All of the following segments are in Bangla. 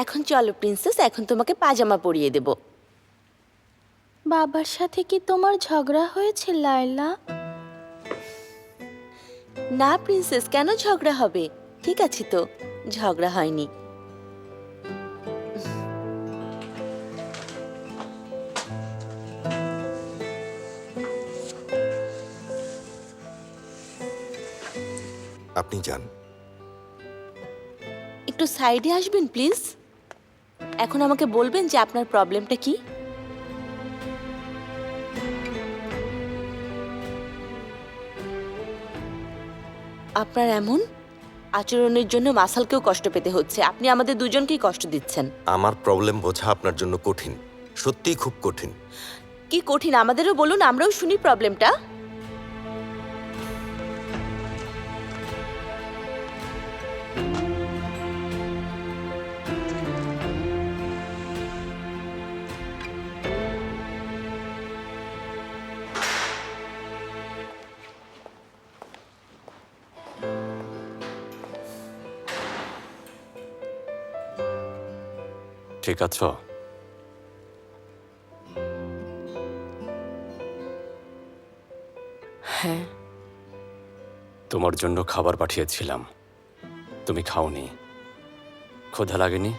এখন চলো প্রিন্সেস, এখন তোমাকে পাজামা পরিয়ে দেব। বাবার সাথে কি তোমার ঝগড়া হয়েছে লায়লা? না প্রিন্সেস, কেন ঝগড়া হবে? ঠিক আছে তো, ঝগড়া হয়নি। আপনি যান। একটু সাইডে আসবেন প্লিজ। এখন আমাকে বলবেন যে আপনার প্রবলেমটা কি? আপনার এমন আচরণের জন্য মাসালকেও কষ্ট পেতে হচ্ছে। আপনি আমাদের দুজনকেই কষ্ট দিচ্ছেন। আমার প্রবলেম বোঝা আপনার জন্য কঠিন, সত্যিই খুব কঠিন। কি কঠিন আমাদেরও বলুন, আমরাও শুনি প্রবলেমটা। ঠিক আছো? হ্যাঁ। তোমার জন্য খাবার পাঠিয়েছিলাম, তুমি খাওনি। ক্ষুধা লাগেনি?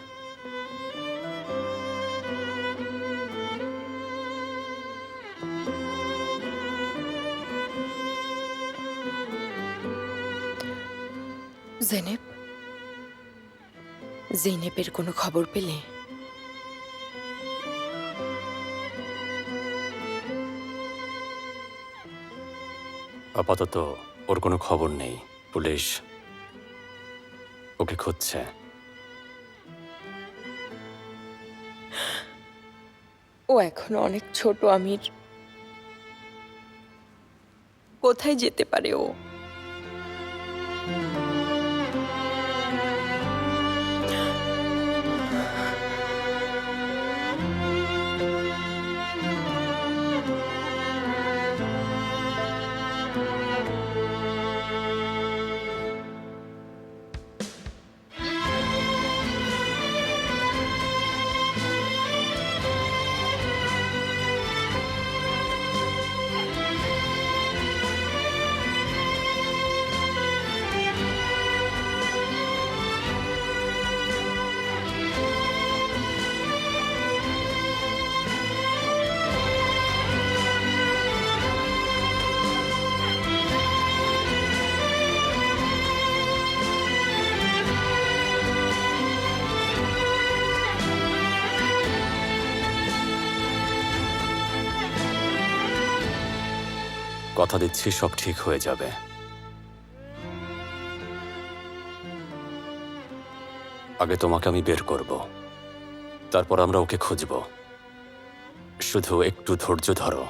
জেনেবের কোনো খবর পেলে? আপাতত ওর কোনো খবর নেই। পুলিশ ওকে খুঁজছে। ও এখনো অনেক ছোট আমির। কোথায় যেতে পারে ও? কথা দিচ্ছি সব ঠিক হয়ে যাবে। আগে তোমাকে আমি বের করব, তারপর আমরা ওকে খুঁজব। শুধু একটু ধৈর্য ধরো।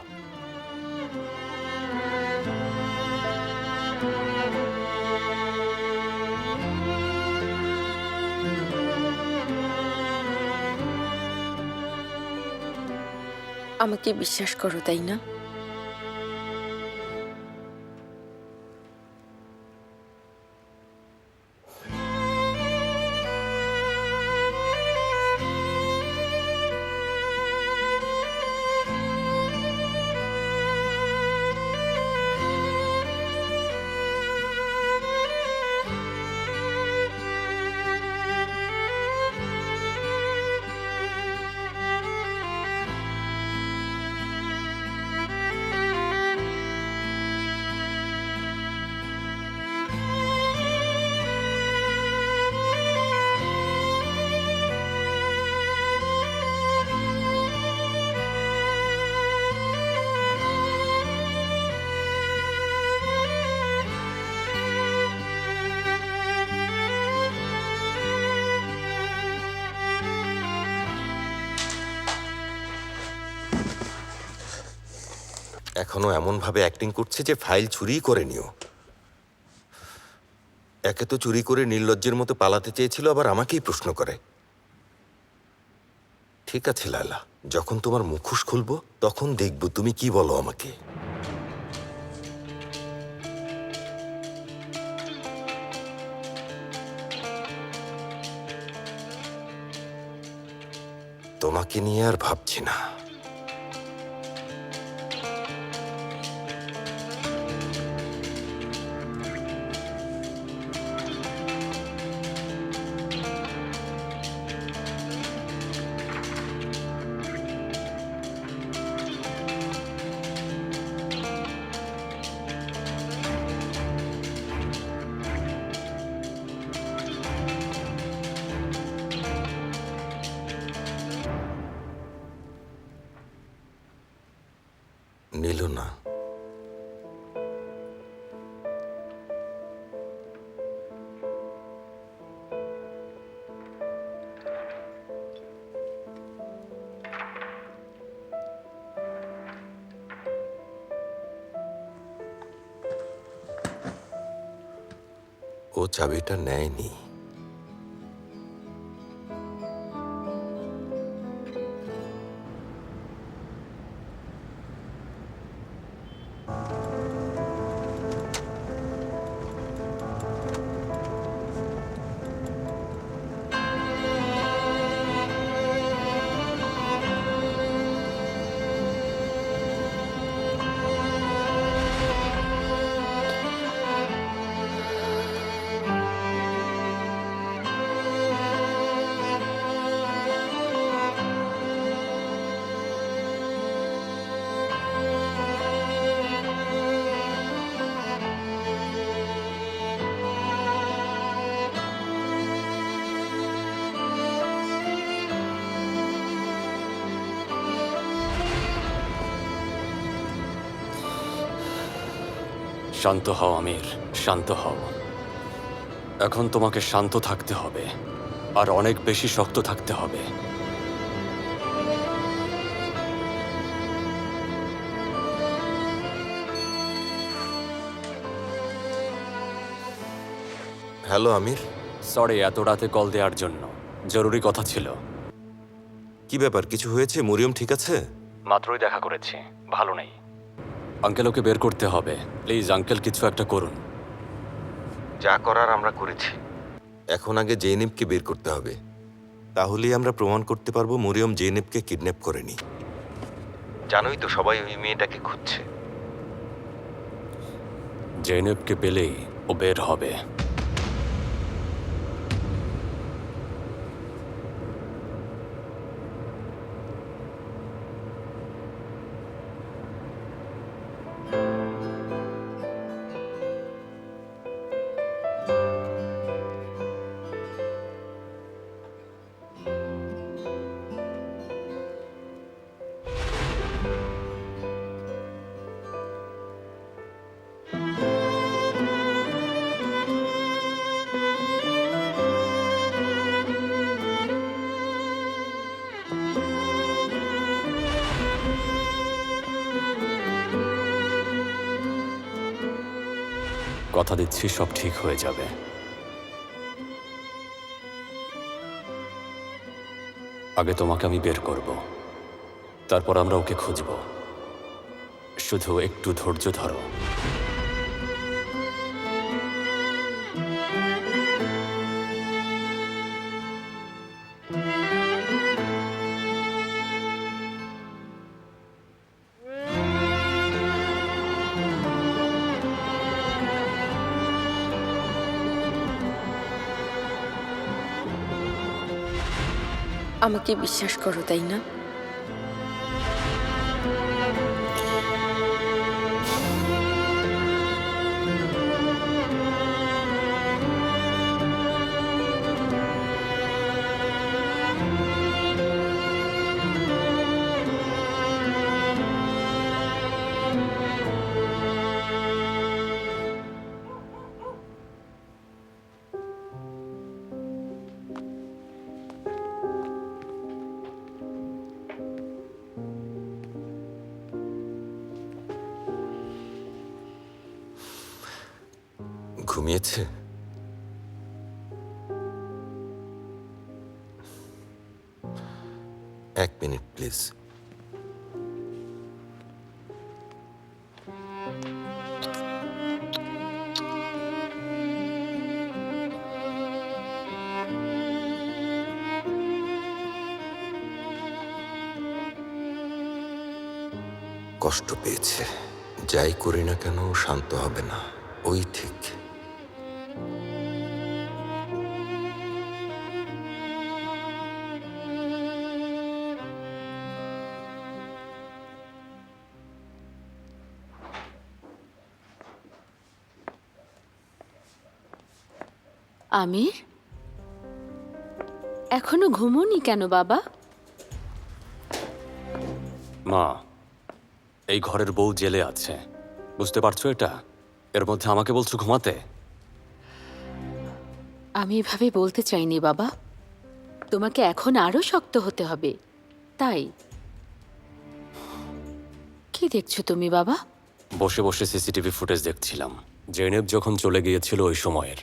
আমাকে বিশ্বাস করো, তাই না? এখনো এমন ভাবে অ্যাক্টিং করছে যে ফাইল চুরি করে নিও। একে তো চুরি করে নির্লজ্জের মতো পালাতে চেয়েছিল, আবার আমাকেই প্রশ্ন করে। ঠিক আছে লায়লা, যখন তোমার মুখোশ খুলবো তখন দেখবো তুমি কি বলো আমাকে। তোমাকে নিয়ে আর ভাবছি না। নিল না। ও চাবিটা নেয়নি। শান্ত হও আমির, শান্ত হও। এখন তোমাকে শান্ত থাকতে হবে, আর অনেক বেশি শক্ত থাকতে হবে। হ্যালো আমির। সরি এত রাতে কল দেওয়ার জন্য, জরুরি কথা ছিল। কি ব্যাপার, কিছু হয়েছে? মরিয়ম ঠিক আছে? মাত্রই দেখা করেছি, ভালো নেই। আঙ্কেল ওকে বের করতে হবে, প্লিজ আঙ্কেল কিছু একটা করুন। যা করার আমরা করেছি, এখন আগে জেনেবকে বের করতে হবে। তাহলেই আমরা প্রমাণ করতে পারবো মরিয়ম জেনেবকে কিডন্যাপ করেনি। জানোই তো সবাই ওই মেয়েটাকে খুঁজছে। জেনেবকে পেলেই ও বের হবে। কথা দিচ্ছি সব ঠিক হয়ে যাবে। আগে তোমাকে আমি বের করব, তারপর আমরা ওকে খুঁজব। শুধু একটু ধৈর্য ধরো। আমাকে বিশ্বাস করো, তাই না? ঘুমিয়েছে? এক মিনিট প্লিজ। কষ্ট পেয়েছে। যাই করি না কেন ও শান্ত হবে না, ওই ঠিক। আমির, এখনো ঘুমোনি কেন বাবা? মা, এই ঘরের বউ জেলে আছে, বুঝতে পারছো এটা? এর মধ্যে আমাকে বলছো ঘুমাতে? আমি এভাবে বলতে চাইনি বাবা। তোমাকে এখন আরো শক্ত হতে হবে, তাই। কি দেখছো তুমি বাবা? বসে বসে সিসিটিভি ফুটেজ দেখছিলাম, জেনেব যখন চলে গিয়েছিল ওই সময়ের।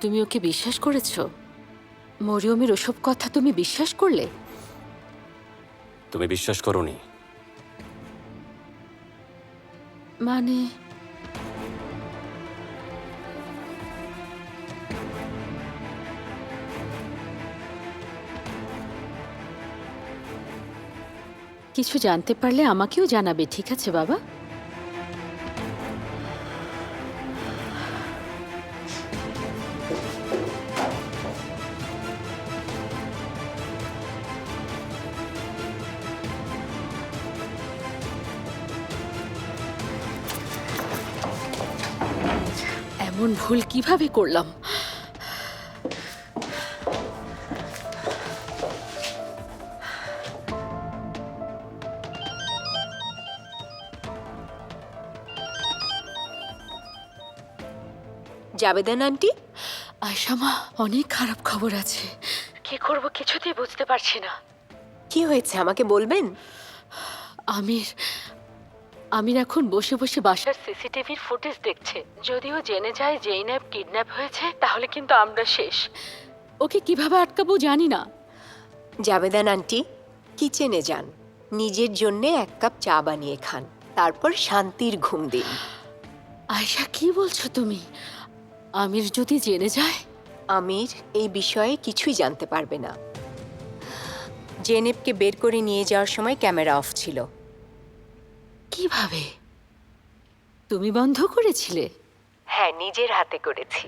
তুমি ওকে বিশ্বাস করেছো? মরিয়মের ওসব কথা তুমি বিশ্বাস করলে? তুমি বিশ্বাস করোনি? মানে কিছু জানতে পারলে আমাকেও জানাবে, ঠিক আছে বাবা? এমন ভুল কিভাবে করলাম? জাবেদান আন্টি, আয়শা মা, অনেক খারাপ খবর আছে। কি করব কিছুতেই বুঝতে পারছি না। কি হয়েছে আমাকে বলবেন? আমির আমির এখন বসে বসে বাসার সিসিটিভির ফুটেজ দেখছে। যদিও জেনে যায় জেইনব কিডন্যাপ হয়েছে, তাহলে কিন্তু আমরা শেষ। ওকে কিভাবে আটকাবো জানি না। জাবেদান আন্টি, কিচেনে যান, নিজের জন্য 1 কাপ চা বানিয়ে খান, তারপর শান্তির ঘুম দিন। আয়শা, কি বলছো তুমি? আমির যদি জেনে যায়? আমির এই বিষয়ে কিছুই জানতে পারবে না। জেনেবকে বের করে নিয়ে যাওয়ার সময় ক্যামেরা অফ ছিল। কিভাবে? তুমি বন্ধ করেছিলে? হ্যাঁ, নিজের হাতে করেছি।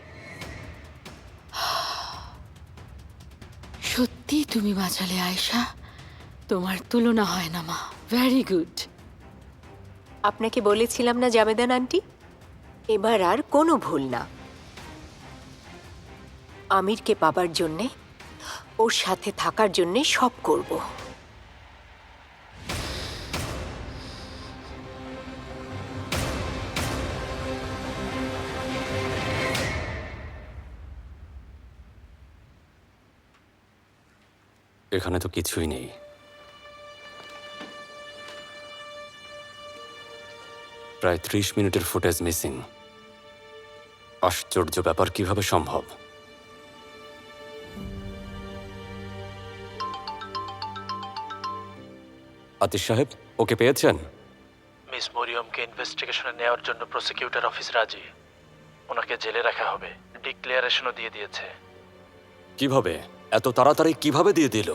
সত্যি তুমি বাঁচালে আয়শা, তোমার তুলনা হয় না মা। Very good. আপনাকে বলেছিলাম না জাবেদান আন্টি, এবার আর কোনো ভুল না। আমিরকে পাবার জন্যে, ওর সাথে থাকার জন্যে সব করব। এখানে তো কিছুই নেই। প্রায় 30 মিনিটের ফুটেজ মিসিং। আশ্চর্য ব্যাপার, কিভাবে সম্ভব? আতিশ সাহেব, ওকে পেয়েছেন? মিস মরিয়মকে ইনভেস্টিগেশনে নেওয়ার জন্য প্রসিকিউটর অফিস রাজি। ওনাকে জেলে রাখা হবে, ডিক্লেয়ারেশনও দিয়ে দিয়েছে। কিভাবে? এত তাড়াতাড়ি কিভাবে দিয়ে দিল?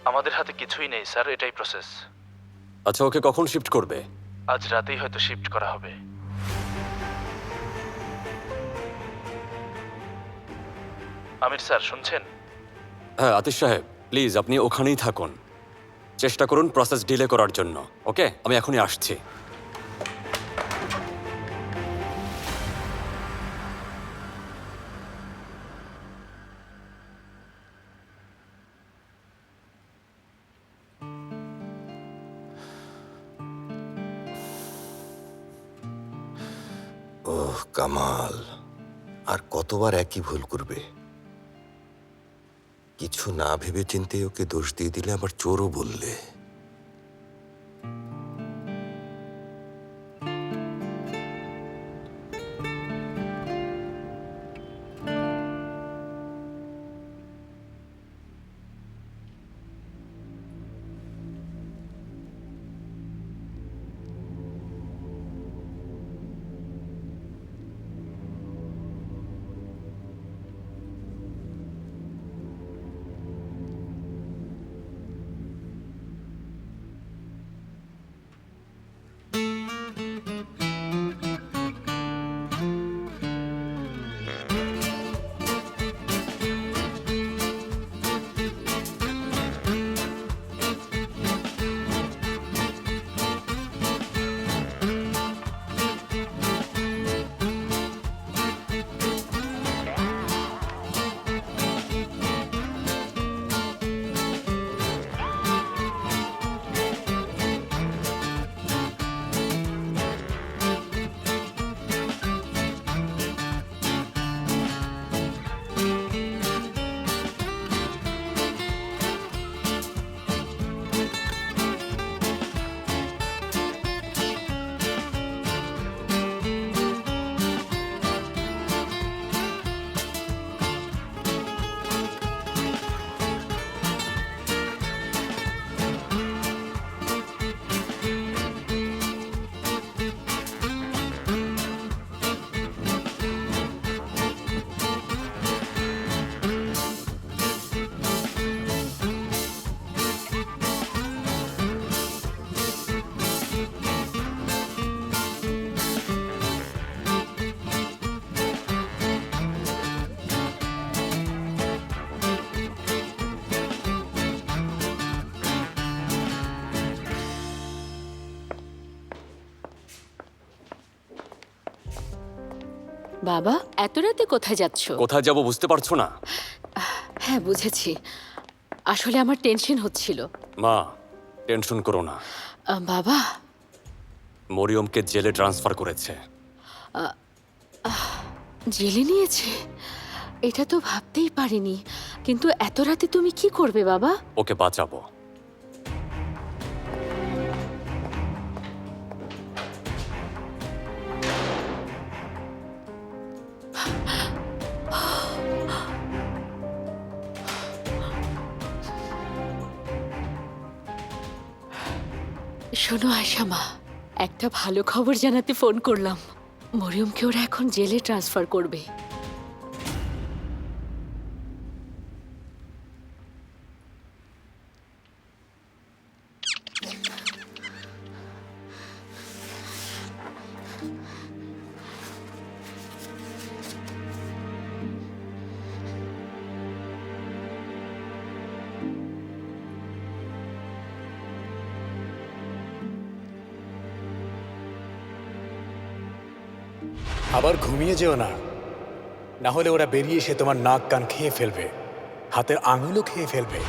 আমাদের হাতে কিছুই নেই স্যার, এটাই প্রসেস। আচ্ছা, ওকে কখন শিফট করবে? আজ রাতেই হয়তো শিফট করা হবে। আমির স্যার, শুনছেন? হ্যাঁ আতিশ সাহেব, প্লিজ আপনি ওখানেই থাকুন। চেষ্টা করুন প্রসেস ডিলে করার জন্য। ওকে, আমি এখনই আসছি। ওহ কামাল, আর কতবার একই ভুল করবে? কিছু না ভেবে চিন্তে ওকে দোষ দিয়ে দিলে, আবার চোরও বললে। বাবা, এত রাতে কোথায় যাচ্ছ? কোথায় যাব বুঝতে পারছো না? হ্যাঁ, বুঝেছি। আসলে আমার টেনশন হচ্ছিল। মা, টেনশন করো না। বাবা, মরিয়মকে জেলে ট্রান্সফার করেছে। জেলে নিয়েছে? এটা তো ভাবতেই পারিনি। কিন্তু এত রাতে তুমি কি করবে বাবা? ওকে বাঁচাবো। শোনো আয়শা মা, একটা ভালো খবর জানাতে ফোন করলাম। মরিয়মকে ওরা এখন জেলে ট্রান্সফার করবে। আবার ঘুমিয়ে যেও না, না হলে ওরা বেরিয়ে এসে তোমার নাক কান খেয়ে ফেলবে, হাতের আঙুলও খেয়ে ফেলবে।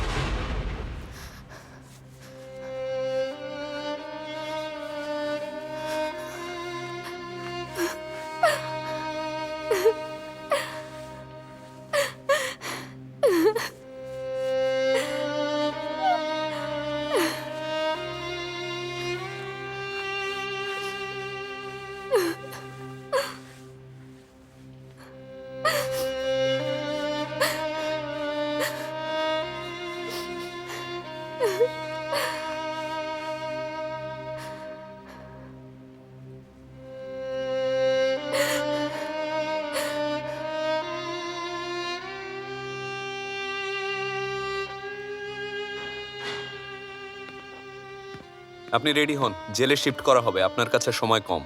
আপনি রেডি হন, জেলে শিফট করা হবে, আপনার কাছে সময় কম।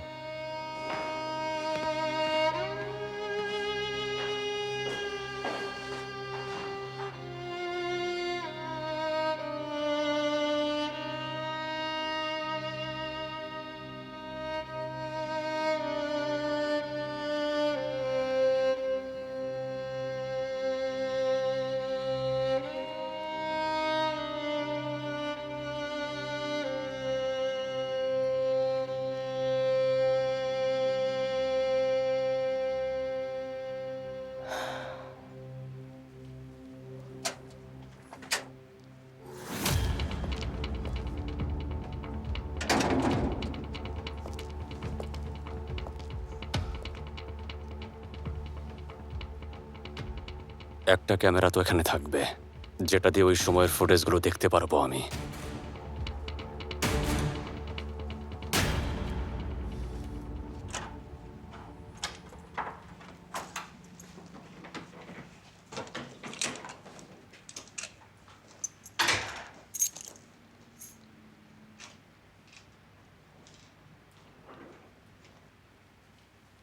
একটা ক্যামেরা তো এখানে থাকবে, যেটা দিয়ে ওই সময়ের ফুটেজগুলো দেখতে পারবো আমি।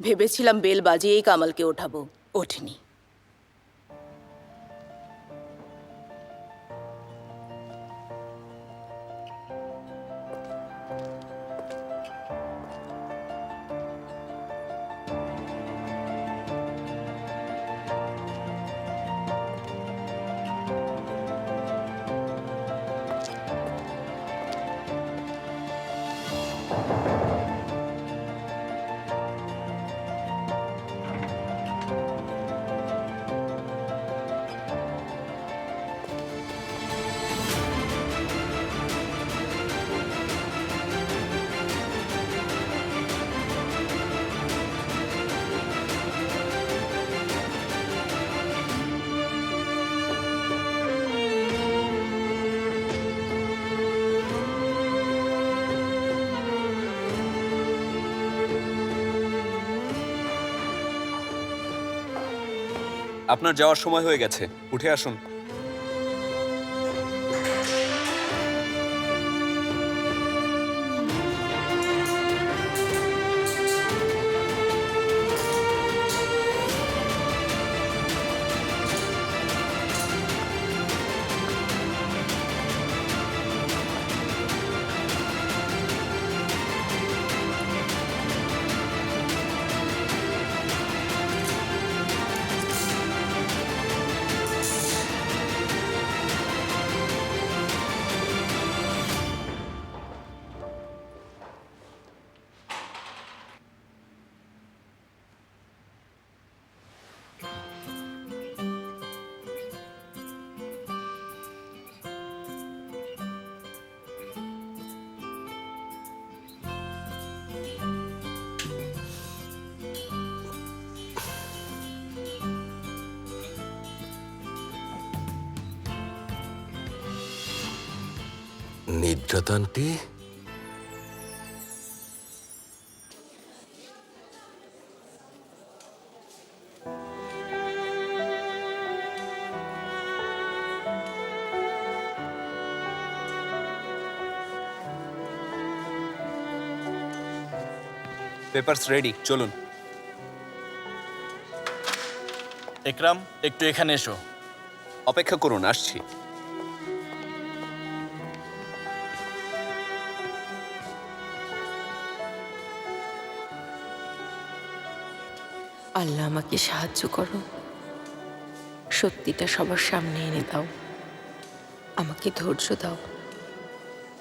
ভেবেছিলাম বেল বাজিয়েই কামালকে ওঠাবো, ওঠেনি। আপনার যাওয়ার সময় হয়ে গেছে, উঠে আসুন। নির্যাত আন্টি, পেপারস রেডি, চলুন। একরাম, একটু এখানে এসো। অপেক্ষা করুন, আসছি। আল্লাহ আমাকে সাহায্য করো, সত্যিটা সবার সামনে এনে দাও, আমাকে ধৈর্য দাও,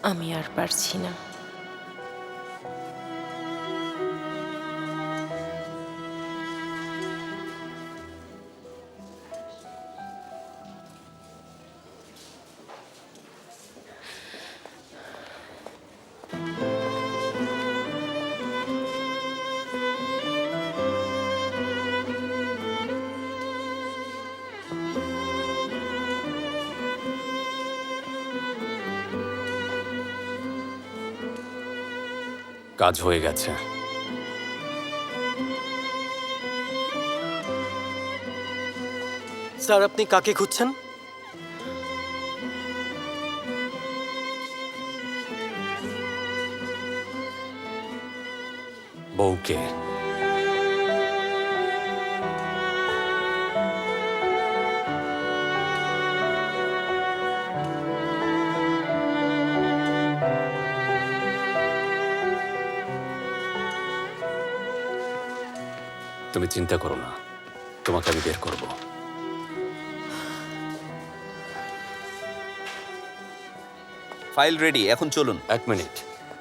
আমি আর পারছি না। কাজ হয়ে গেছে। স্যার, আপনি কাকে খুঁজছেন? বউকে। তুমি চিন্তা করো না, তোমাকে আমি বের করব। ফাইল রেডি, এখন চলুন। 1 মিনিট,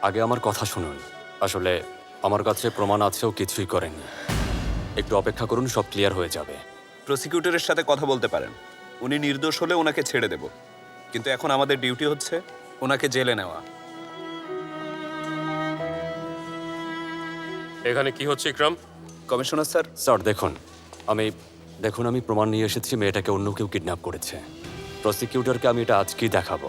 আগে আমার কথা শুনুন। আসলে আমার কাছে প্রমাণ আছে ও কিছুই করেনি। একটু অপেক্ষা করুন, সব ক্লিয়ার হয়ে যাবে। প্রসিকিউটরের সাথে কথা বলতে পারেন। উনি নির্দোষ হলে ওনাকে ছেড়ে দেব, কিন্তু এখন আমাদের ডিউটি হচ্ছে ওনাকে জেলে নেওয়া। এখানে কি হচ্ছে ইকরাম? Commissioner sir. স্যার দেখুন আমি প্রমাণ নিয়ে এসেছি মেয়েটাকে অন্য কেউ কিডন্যাপ করেছে। প্রসিকিউটরকে আমি এটা আজকেই দেখাবো।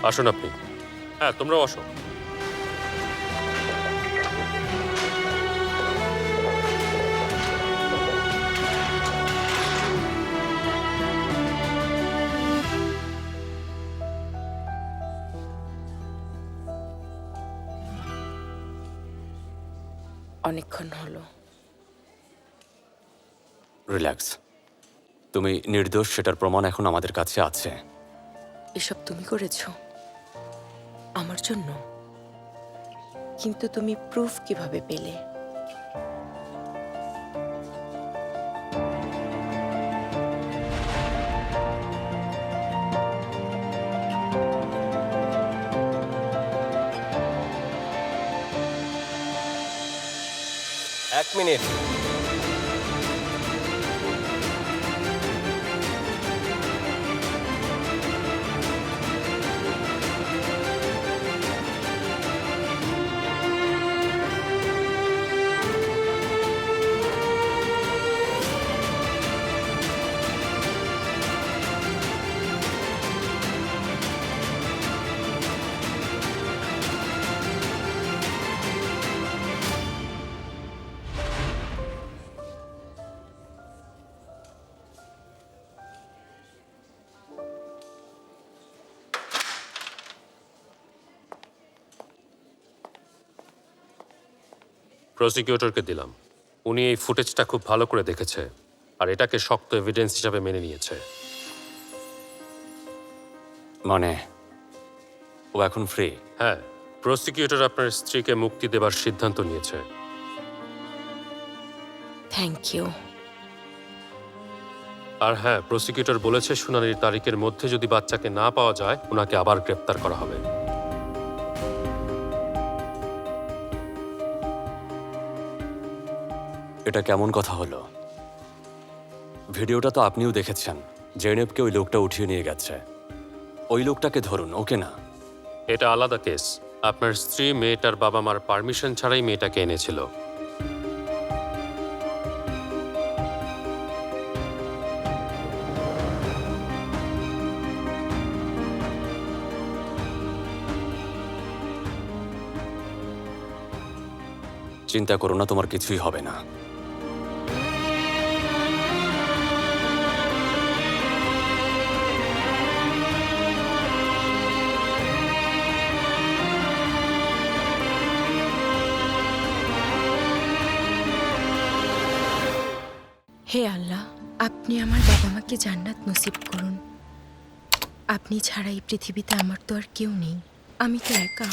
আসুন আপনি। হ্যাঁ, তোমরাও আসো। অনেকক্ষণ হলো। রিল্যাক্স, তুমি নির্দোষ সেটার প্রমাণ এখন আমাদের কাছে আছে। এসব তুমি করেছো আমার জন্য, কিন্তু তুমি প্রুফ কিভাবে পেলে? এক মিনিট। প্রসিকিউটরকে দিলাম। উনি এই ফুটেজটা খুব ভালো করে দেখেছে আর এটাকে শক্ত এভিডেন্স হিসাবে মেনে নিয়েছে। মানে ও এখন ফ্রি? হ্যাঁ, প্রসিকিউটর আপনার স্ত্রীকে মুক্তি দেবার সিদ্ধান্ত নিয়েছে। Thank you. আর হ্যাঁ, প্রসিকিউটর বলেছে শুনানির তারিখের মধ্যে যদি বাচ্চাকে না পাওয়া যায় ওনাকে আবার গ্রেপ্তার করা হবে। এটা কেমন কথা হলো? ভিডিওটা তো আপনিও দেখেছেন। জেনেবকে ওই লোকটা উঠিয়ে নিয়ে গেছে। ওই লোকটাকে ধরুন, ওকে না। এটা আলাদা কেস। আপনার স্ত্রী মেয়েটার বাবা মার পারমিশন ছাড়াই মেয়েটাকে এনেছিল। চিন্তা করো না, তোমার কিছুই হবে না। হে আল্লাহ, আপনি আমার বাবা মাকে জান্নাত নসিব করুন। আপনি ছাড়া এই পৃথিবীতে আমার তো আর কেউ নেই, আমি তো একা।